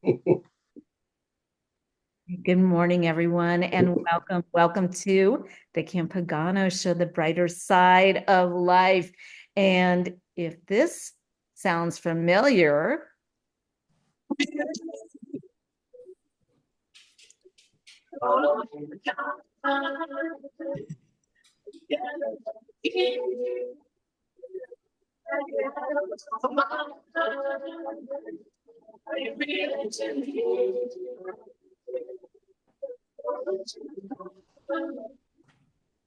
Good morning, everyone, and welcome to the Kim Pagano Show, the brighter side of life. And if this sounds familiar,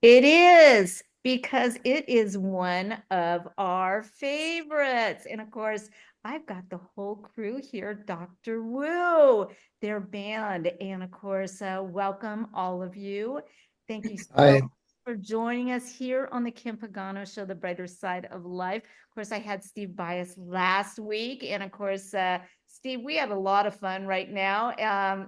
it is because it is one of our favorites. And of course, I've got the whole crew here, Dr. Wu, their band. And of course, welcome all of you. Thank you so Hi. much for joining us here on the Kim Pagano Show, the brighter side of life. Of course, I had Steve Bias last week. And of course, Steve, we had a lot of fun right now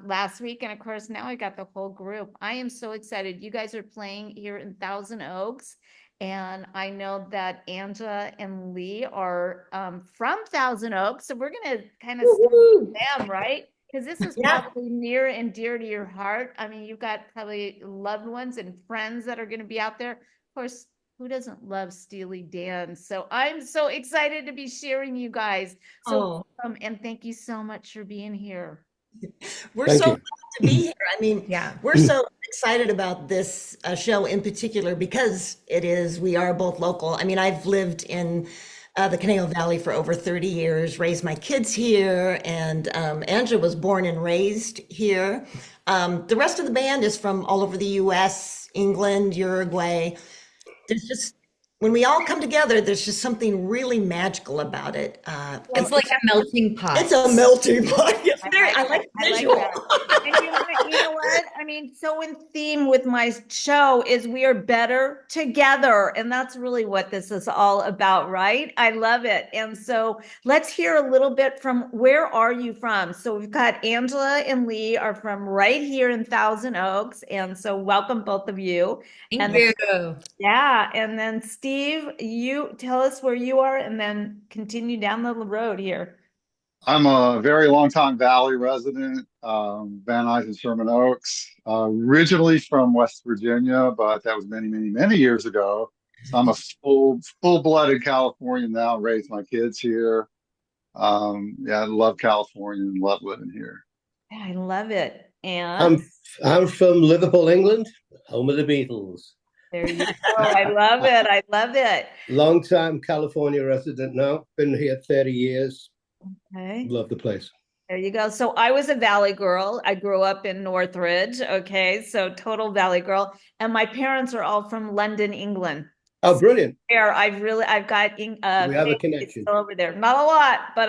last week. And of course, now I got the whole group. I am so excited. You guys are playing here in Thousand Oaks. And I know that Angela and Leigh are from Thousand Oaks. So we're going to kind of start with them, right? Because this is probably near and dear to your heart. I mean, you've got probably loved ones and friends that are going to be out there. Of course, who doesn't love Steely Dan? So I'm so excited to be sharing you guys. So and thank you so much for being here. We're Thank so you. glad to be here. I mean, we're so excited about this show in particular because we are both local. I mean, I've lived in the Conejo Valley for over 30 years, raised my kids here, and Angela was born and raised here. The rest of the band is from all over the US, England, Uruguay. There's just, when we all come together, there's just something really magical about it. It's like a melting pot. It's a melting pot. I like the visual. And you know what? I mean, so in theme with my show is we are better together. And that's really what this is all about, right? I love it. And so let's hear a little bit from where are you from? So we've got Angela and Leigh are from right here in Thousand Oaks. And so welcome both of you. Thank you. Yeah. And then Steve, you tell us where you are and then continue down the road here. I'm a very long time Valley resident, Van Nuys, Sherman Oaks, originally from West Virginia, but that was many, many, many years ago. So I'm a full-blooded Californian now, raised my kids here. Yeah, I love California and love living here. Yeah, I love it. And I'm from Liverpool, England, home of the Beatles. there you go. I love it. I love it. Long time California resident now. Been here 30 years. Okay. Love the place. There you go. So I was a Valley girl. I grew up in Northridge. Okay. So total Valley girl. And my parents are all from London, England. Oh, brilliant. I've got we have a connection still over there. Not a lot, but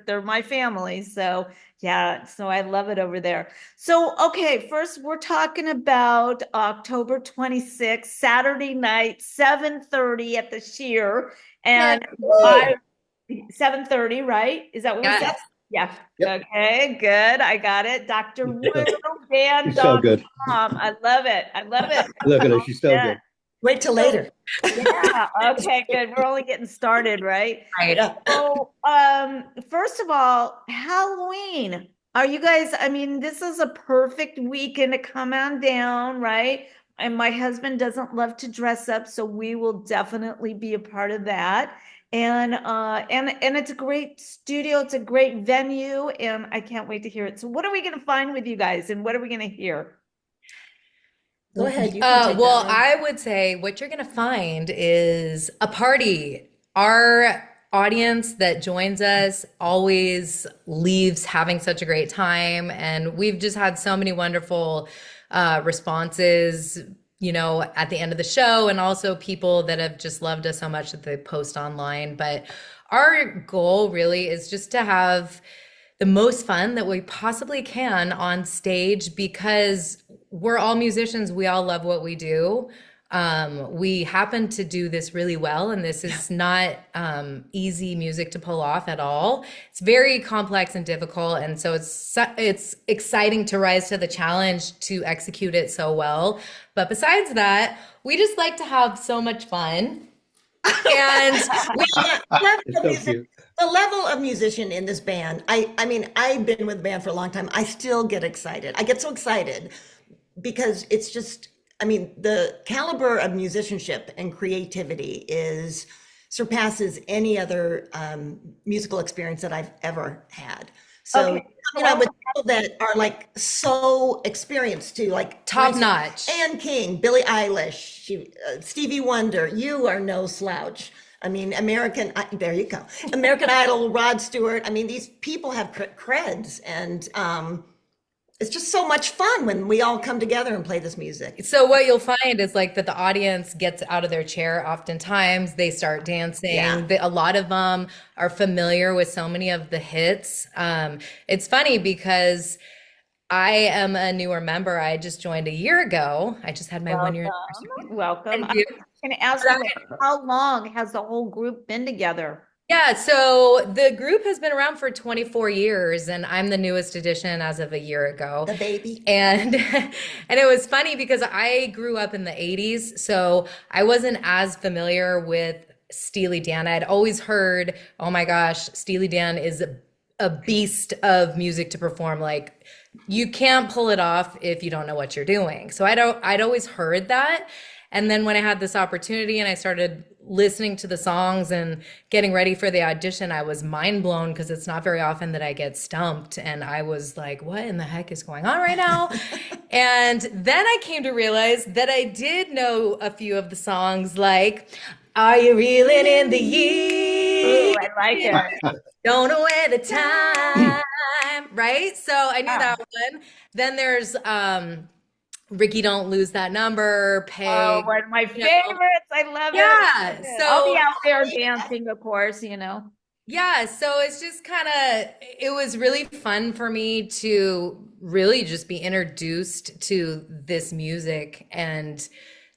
they're my family. So yeah, so I love it over there. So okay, first we're talking about October 26th, Saturday night, 7:30 at the Sheer. And 7:30, right? Is that what we said? Yeah. Yep. Okay, good. I got it. Dr. Wu, band. So good. I love it. I love it. Look at her. She's so good. Wait till later. Yeah. Okay, good. We're only getting started, right? Right. So, first of all, Halloween. Are you guys, I mean, this is a perfect weekend to come on down, right? And my husband doesn't love to dress up, so we will definitely be a part of that. And it's a great studio, it's a great venue, and I can't wait to hear it. So what are we going to find with you guys, and what are we going to hear? Go ahead. Well, I would say what you're going to find is a party. Our audience that joins us always leaves having such a great time. And we've just had so many wonderful responses, you know, at the end of the show, and also people that have just loved us so much that they post online. But our goal really is just to have the most fun that we possibly can on stage, because we're all musicians. We all love what we do. We happen to do this really well, and this is not easy music to pull off at all. It's very complex and difficult, and so it's exciting to rise to the challenge to execute it so well. But besides that, we just like to have so much fun. And It's so cute. The level of musician in this band, I mean, I've been with the band for a long time. I still get excited. I get so excited because it's just, I mean, the caliber of musicianship and creativity is surpasses any other musical experience that I've ever had. So, Okay. you know, with people that are like so experienced too, like for top instance, notch. Anne King, Billie Eilish, Stevie Wonder, you are no slouch. I mean, there you go. American Idol, Rod Stewart. I mean, these people have creds, and it's just so much fun when we all come together and play this music. So what you'll find is like that the audience gets out of their chair oftentimes, they start dancing. Yeah. A lot of them are familiar with so many of the hits. It's funny because I am a newer member. I just joined a year ago. I just had my 1 year anniversary. Welcome. Thank you. I'm going to ask you, how long has the whole group been together? Yeah, so the group has been around for 24 years, and I'm the newest addition as of a year ago. The baby. And and it was funny because I grew up in the 80s, so I wasn't as familiar with Steely Dan. I'd always heard, oh my gosh, Steely Dan is a beast of music to perform. Like, you can't pull it off if you don't know what you're doing. So I'd always heard that. And then when I had this opportunity and I started listening to the songs and getting ready for the audition, I was mind blown because it's not very often that I get stumped. And I was like, what in the heck is going on right now? And then I came to realize that I did know a few of the songs, like, Are You Reeling in the Year? Ooh, I like it. Don't know where the time, right? So I knew that one. Then there's Ricky, Don't Lose That Number, Peg. Oh, one of my favorites. I love it. Yeah, so I'll be out there dancing, of course, you know. Yeah, so it's just kind of, it was really fun for me to really just be introduced to this music and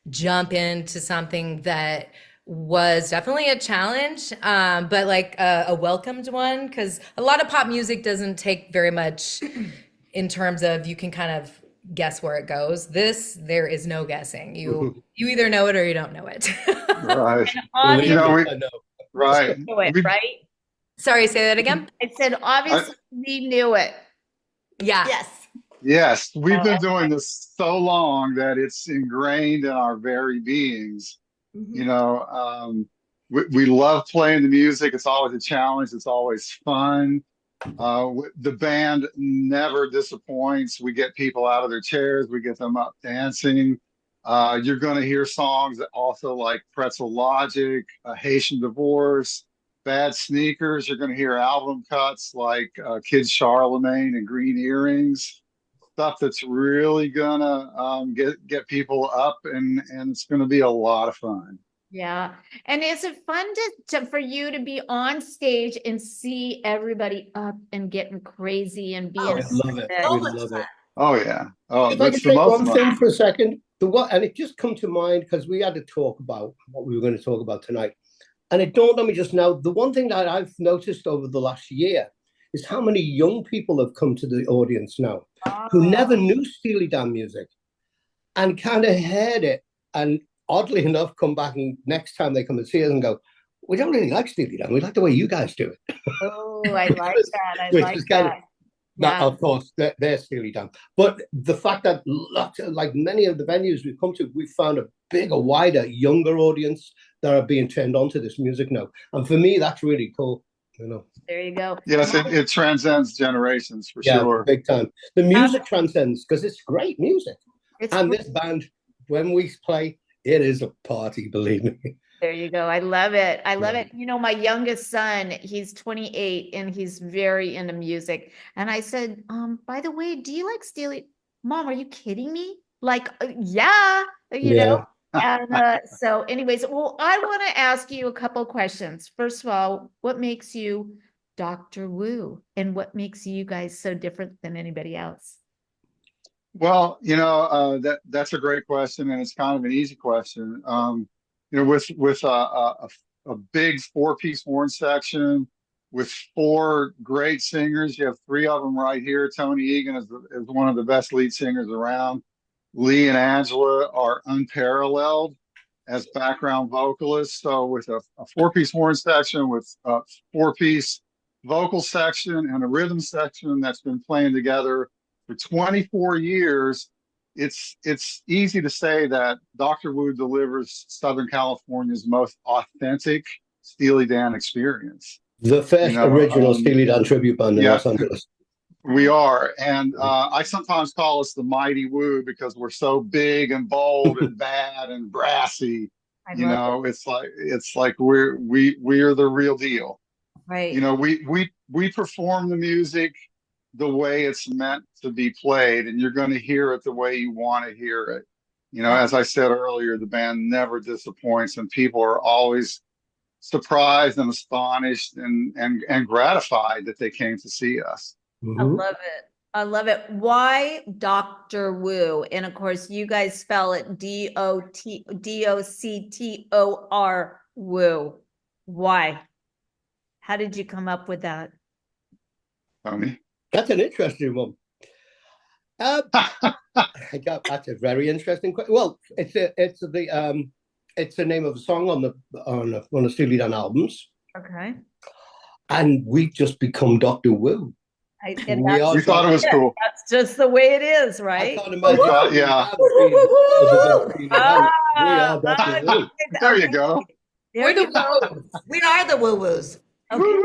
jump into something that was definitely a challenge, but like a welcomed one, because a lot of pop music doesn't take very much in terms of you can kind of guess where it goes. There is no guessing. You either know it or you don't know it. Right. You know, right. right? Sorry, say that again. I said, obviously, we knew it. Yeah. Yes, we've been doing this so long that it's ingrained in our very beings. You know, we love playing the music. It's always a challenge. It's always fun. The band never disappoints. We get people out of their chairs. We get them up dancing. You're going to hear songs that also like Pretzel Logic, Haitian Divorce, Bad Sneakers. You're going to hear album cuts like Kid Charlemagne and Green Earrings. Stuff that's really going to get people up, and it's going to be a lot of fun. Yeah. And is it fun for you to be on stage and see everybody up and getting crazy and being I love it. I love it. Oh, yeah. Oh, If I could that's the take most one fun. thing for a second, and it just come to mind because we had to talk about what we were going to talk about tonight. And it dawned on me just now, the one thing that I've noticed over the last year is how many young people have come to the audience now who never knew Steely Dan music and kind of heard it, and oddly enough come back and next time they come and see us and go, we don't really like Steely Dan, we like the way you guys do it. Oh, I like that. I like that. Now, of course, they're Steely Dan. But the fact that like many of the venues we've come to, we've found a bigger, wider, younger audience that are being turned on to this music now. And for me, that's really cool. You know. There you go. Yes, it transcends generations for sure. Big time. The music transcends because it's great music. And this band, when we play, it is a party, believe me. There you go. I love it. I love it. You know, my youngest son, he's 28 and he's very into music. And I said, by the way, do you like Steely? Mom, are you kidding me? Like, yeah, you know? And so anyways, well, I want to ask you a couple questions. First of all, what makes you Dr. Wu, and what makes you guys so different than anybody else? Well, you know, that's a great question, and it's kind of an easy question. You know, with a big four-piece horn section with four great singers, you have three of them right here. Tony Egan is one of the best lead singers around. Leigh and Angela are unparalleled, as background vocalists. So with a four-piece horn section, with a four-piece vocal section and a rhythm section that's been playing together for 24 years, it's easy to say that Dr. Wu delivers Southern California's most authentic Steely Dan experience. The first original Steely Dan tribute band in Los Angeles. We are, and I sometimes call us the Mighty Wu because we're so big and bold and bad and brassy. It's like we're the real deal. Right. We perform the music the way it's meant to be played, and you're going to hear it the way you want to hear it. As I said earlier, the band never disappoints, and people are always surprised and astonished and gratified that they came to see us. I love it. I love it. Why Dr. Wu? And of course, you guys spell it DOCTOR Wu. Why? How did you come up with that? Tony? That's an interesting one. That's a very interesting question. Well, it's the name of a song on the Steely Dan albums. Okay. And we've just become Dr. Wu. We thought it was cool. That's just the way it is, right? There you go. We're the Woo. We are the Woo-Woos. Okay.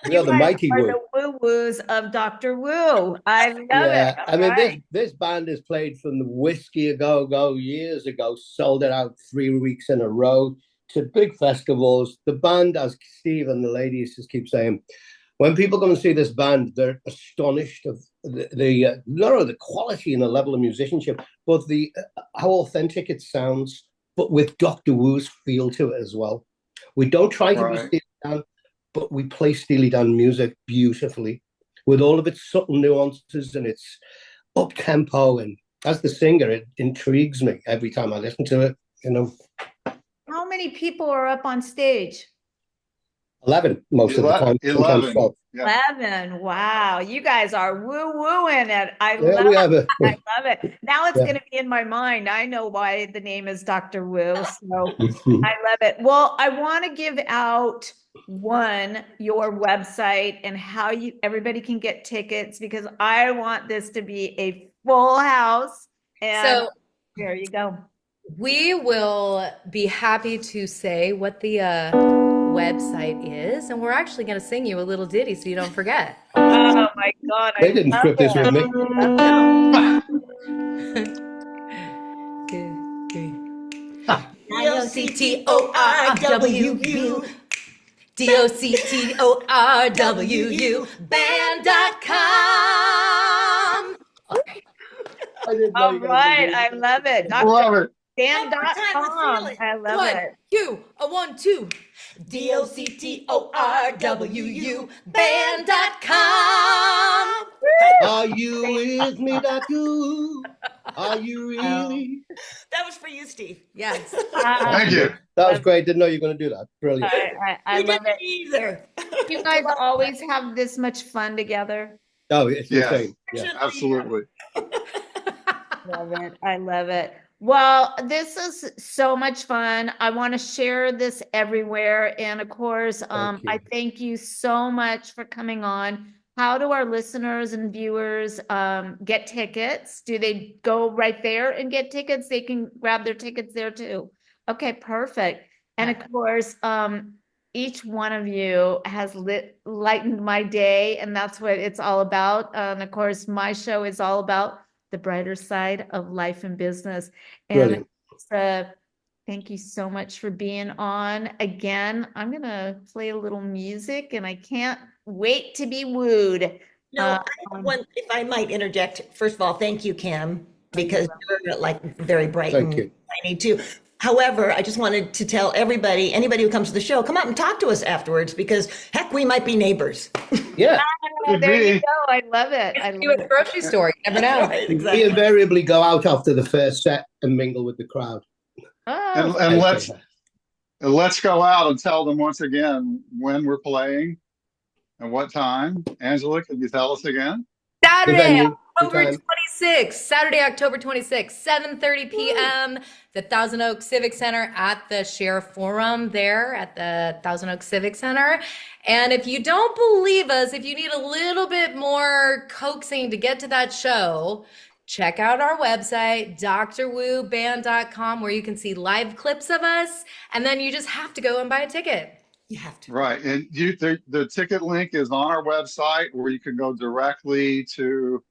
We are the mighty Wu. The Woo-Woos of Dr. Wu. I love it. I mean, this band has played from the Whiskey A Go years ago, sold it out 3 weeks in a row to big festivals. The band, as Steve and the ladies just keep saying, when people come and see this band, they're astonished of the not only the quality and the level of musicianship, but how authentic it sounds, but with Dr. Wu's feel to it as well. We don't try to be Steely Dan, but we play Steely Dan music beautifully with all of its subtle nuances and its up-tempo. And as the singer, it intrigues me every time I listen to it, How many people are up on stage? 11 most of the time. 11. 11. Wow. You guys are woo-wooing it. I love it. I love it. Now it's going to be in my mind. I know why the name is Dr. Wu. So I love it. Well, I want to give out your website and how everybody can get tickets, because I want this to be a full house. And so there you go. We will be happy to say what the website is, and we're actually going to sing you a little ditty so you don't forget. Oh my God. They didn't script this with me. DOCTORWU DOCTORWU band.com. All right. I love it. Love it. Dan.com. I love it. 1, 2. DOCTORWU band.com. Are you with me, Dr. Are you really? That was for you, Steve. Yes. Thank you. That was great. Didn't know you were going to do that. Brilliant. I love it. Either. You guys always have this much fun together. Oh, it's insane. Yeah, absolutely. Love it. I love it. Well, this is so much fun. I want to share this everywhere. And of course, I thank you so much for coming on. How do our listeners and viewers get tickets? Do they go right there and get tickets? They can grab their tickets there too. Okay, perfect. And of course, each one of you has lightened my day, and that's what it's all about. And of course, my show is all about the brighter side of life and business. And thank you so much for being on. Again, I'm going to play a little music, and I can't wait to be wooed. No, if I might interject, first of all, thank you, Kim, because you're like very bright and tiny too. However, I just wanted to tell anybody who comes to the show, come out and talk to us afterwards, because heck, we might be neighbors. Yeah. There you go. I love it. I love you at the grocery store. You never know. Right, exactly. We invariably go out after the first set and mingle with the crowd. Oh. And let's go out and tell them once again when we're playing and what time. Angela, can you tell us again? Saturday, October 26th, Saturday, October 26th, 7:30 p.m. the Thousand Oaks Civic Center at the Sheriff Forum there at the Thousand Oaks Civic Center. And if you don't believe us, if you need a little bit more coaxing to get to that show, check out our website, drwooband.com, where you can see live clips of us. And then you just have to go and buy a ticket. You have to. Right. And the ticket link is on our website, where you can go directly to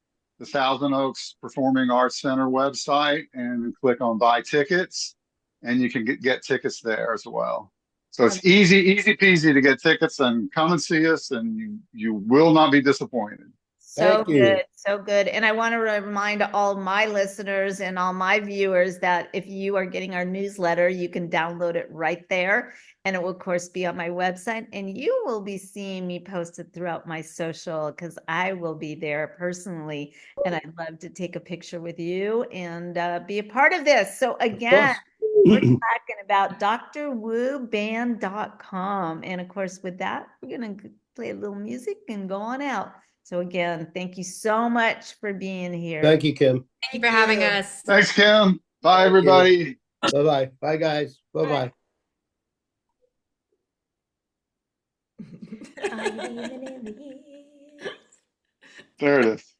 the Thousand Oaks Performing Arts Center website and click on buy tickets, and you can get tickets there as well. So it's easy peasy to get tickets, and come and see us, and you will not be disappointed. So good, so good. And I want to remind all my listeners and all my viewers that if you are getting our newsletter, you can download it right there. And it will, of course, be on my website. And you will be seeing me posted throughout my social, because I will be there personally. And I'd love to take a picture with you and be a part of this. So again, we're talking about drwooband.com. And of course, with that, we're going to play a little music and go on out. So again, thank you so much for being here. Thank you, Kim. Thank you for having us. Thanks, Kim. Bye, everybody. Bye-bye. Bye, guys. Bye-bye. There it is.